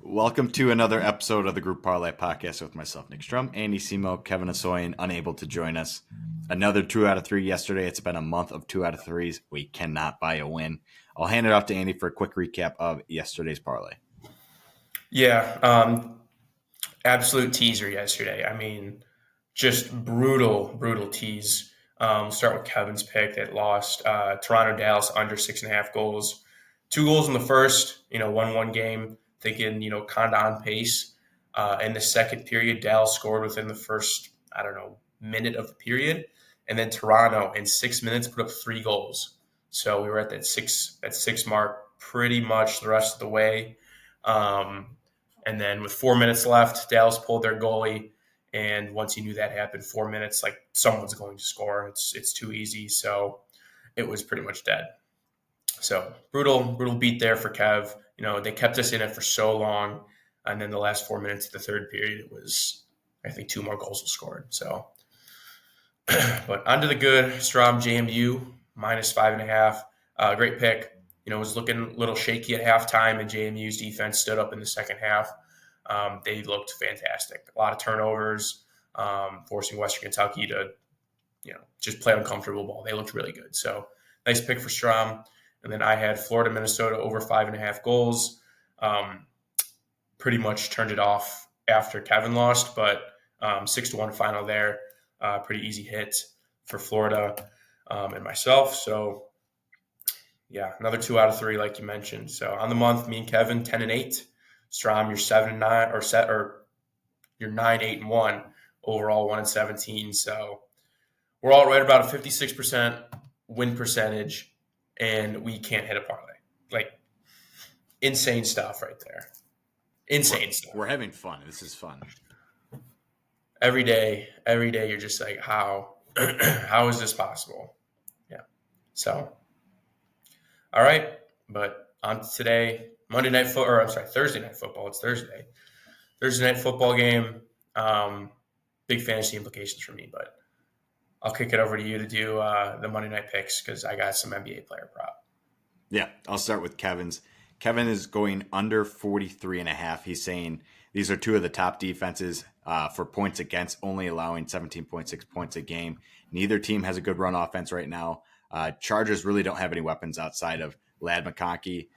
Welcome to another episode of the Group Parlay podcast with myself, Nick Strum, Andy Simo, Kevin Asoyan, unable to join us. Another 2 out of 3 yesterday. It's been a month of 2 out of 3s. We cannot buy a win. I'll hand it off to Andy for a quick recap of yesterday's parlay. Yeah, absolute teaser yesterday. I mean, just brutal tease. Start with Kevin's pick that lost. Toronto Dallas under 6.5 goals. 2 goals in the first, 1-1 game. Thinking, kind of on pace. In the second period, Dallas scored within the first, minute of the period. And then Toronto in 6 minutes put up 3 goals. So we were at that six mark pretty much the rest of the way. And then with 4 minutes left, Dallas pulled their goalie. And once you knew that happened, 4 minutes, like someone's going to score. It's too easy. So it was pretty much dead. So brutal beat there for Kev. They kept us in it for so long. And then the last 4 minutes of the third period, it was, I think, 2 more goals were scored. So, but onto the good. Strom JMU minus 5.5. Great pick. It was looking a little shaky at halftime, and JMU's defense stood up in the second half. They looked fantastic. A lot of turnovers, forcing Western Kentucky to, just play uncomfortable ball. They looked really good. So nice pick for Strom. And then I had Florida, Minnesota over 5.5 goals. Pretty much turned it off after Kevin lost, but 6-1 final there. Pretty easy hit for Florida and myself. So, yeah, another 2 out of 3, like you mentioned. So on the month, me and Kevin 10-8. Strom, you're 7-9 or you're 9-8-1. Overall 1-17. So we're all right about a 56% win percentage. And we can't hit a parlay. Like, insane stuff right there. Insane stuff. We're having fun. This is fun. Every day, you're just like, how is this possible? Yeah. So, all right. But on to today, Thursday night football. It's Thursday. Thursday night football game. Big fantasy implications for me, but I'll kick it over to you to do the Monday night picks because I got some NBA player prop. Yeah, I'll start with Kevin's. Kevin is going under 43.5. He's saying these are two of the top defenses for points against, only allowing 17.6 points a game. Neither team has a good run offense right now. Chargers really don't have any weapons outside of Lad McConkey.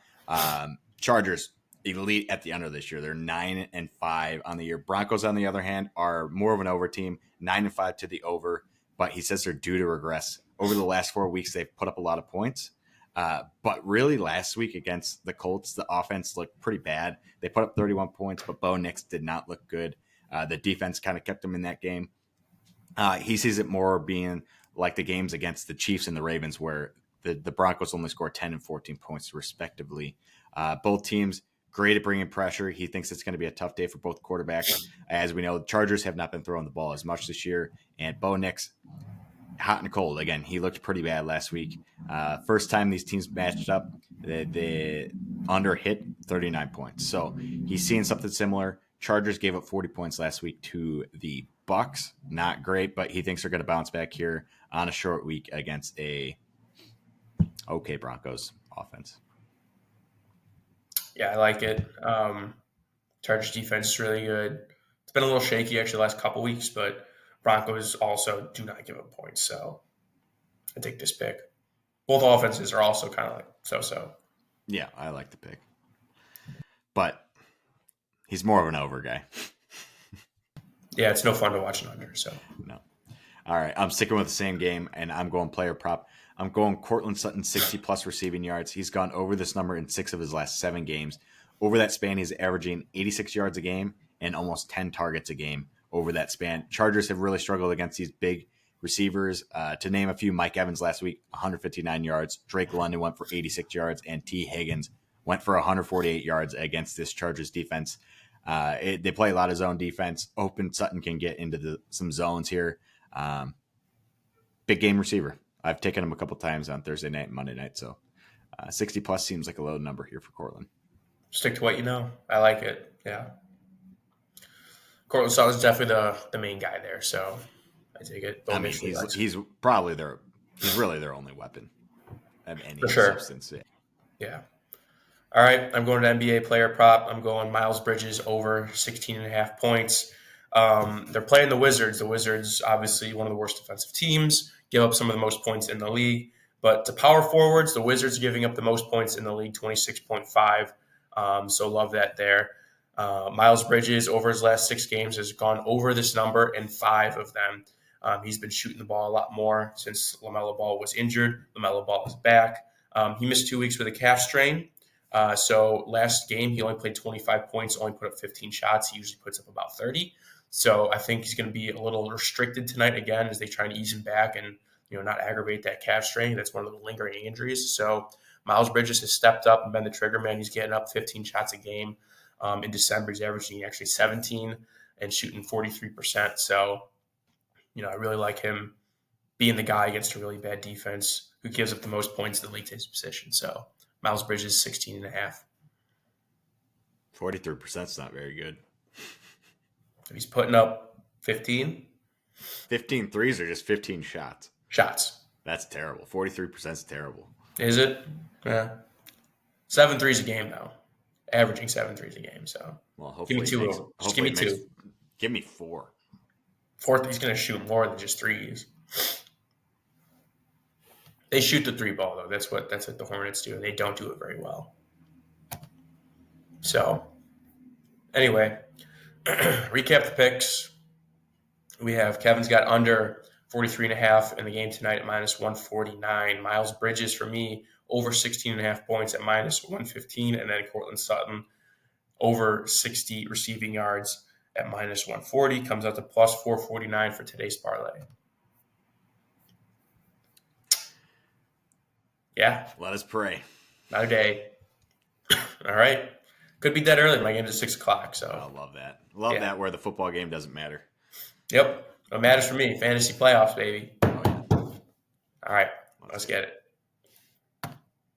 Chargers elite at the end of this year. They're 9-5 on the year. Broncos, on the other hand, are more of an over team, 9-5 to the over. But he says they're due to regress. Over the last 4 weeks, they've put up a lot of points. But really, last week against the Colts, the offense looked pretty bad. They put up 31 points, but Bo Nix did not look good. The defense kind of kept them in that game. He sees it more being like the games against the Chiefs and the Ravens, where the Broncos only scored 10 and 14 points, respectively. Both teams great at bringing pressure. He thinks it's going to be a tough day for both quarterbacks. As we know, the Chargers have not been throwing the ball as much this year. And Bo Nix, hot and cold. Again, he looked pretty bad last week. First time these teams matched up, the under hit 39 points. So he's seeing something similar. Chargers gave up 40 points last week to the Bucks. Not great, but he thinks they're going to bounce back here on a short week against a okay Broncos offense. Yeah, I like it. Chargers defense is really good. It's been a little shaky actually the last couple weeks, but Broncos also do not give up points. So I take this pick. Both offenses are also kind of like so. Yeah, I like the pick. But he's more of an over guy. Yeah, it's no fun to watch an under. So no. All right, I'm sticking with the same game, and I'm going player prop. I'm going Cortland Sutton, 60-plus receiving yards. He's gone over this number in 6 of his last 7 games. Over that span, he's averaging 86 yards a game and almost 10 targets a game over that span. Chargers have really struggled against these big receivers. To name a few, Mike Evans last week, 159 yards. Drake London went for 86 yards, and T. Higgins went for 148 yards against this Chargers defense. They play a lot of zone defense. Open Sutton can get into some zones here. Big game receiver. I've taken him a couple times on Thursday night and Monday night, so 60-plus seems like a low number here for Cortland. Stick to what you know. I like it. Yeah. Cortland Sutton's definitely the main guy there, so I take it. I mean, he's probably he's really their only weapon of any for sure. substance. Yeah. All right, I'm going to NBA player prop. I'm going Miles Bridges over 16.5 points. They're playing the Wizards. The Wizards, obviously, one of the worst defensive teams, give up some of the most points in the league. But to power forwards, the Wizards are giving up the most points in the league, 26.5. So love that there. Miles Bridges, over his last 6 games, has gone over this number in 5 of them. He's been shooting the ball a lot more since LaMelo Ball was injured. LaMelo Ball is back. He missed 2 weeks with a calf strain. So last game, he only played 25 points, only put up 15 shots. He usually puts up about 30. So I think he's going to be a little restricted tonight again as they try to ease him back and not aggravate that calf strain. That's one of the lingering injuries. So Miles Bridges has stepped up and been the trigger man. He's getting up 15 shots a game. In December, he's averaging actually 17 and shooting 43%. So, I really like him being the guy against a really bad defense who gives up the most points in the league to his position. So Miles Bridges, 16.5. 43% is not very good. If he's putting up 15. 15 threes or just 15 shots? Shots. That's terrible. 43% is terrible. Is it? Yeah. 7 threes a game, though. Averaging 7 threes a game. So well, hopefully give me 2. Just give me 2. Give me 4. Fourth, he's going to shoot more than just threes. They shoot the 3 ball, though. That's what the Hornets do, and they don't do it very well. So, anyway, recap the picks. We have Kevin's got under 43.5 in the game tonight at -149. Miles Bridges for me over 16.5 points at -115, and then Cortland Sutton over 60 receiving yards at -140 comes out to +449 for today's parlay. Yeah. Let us pray. Not a day. All right. Could be dead early. My game's at 6 o'clock. So I love that. Love that where the football game doesn't matter. Yep. It matters for me. Fantasy playoffs, baby. Oh, yeah. All right. Let's get it.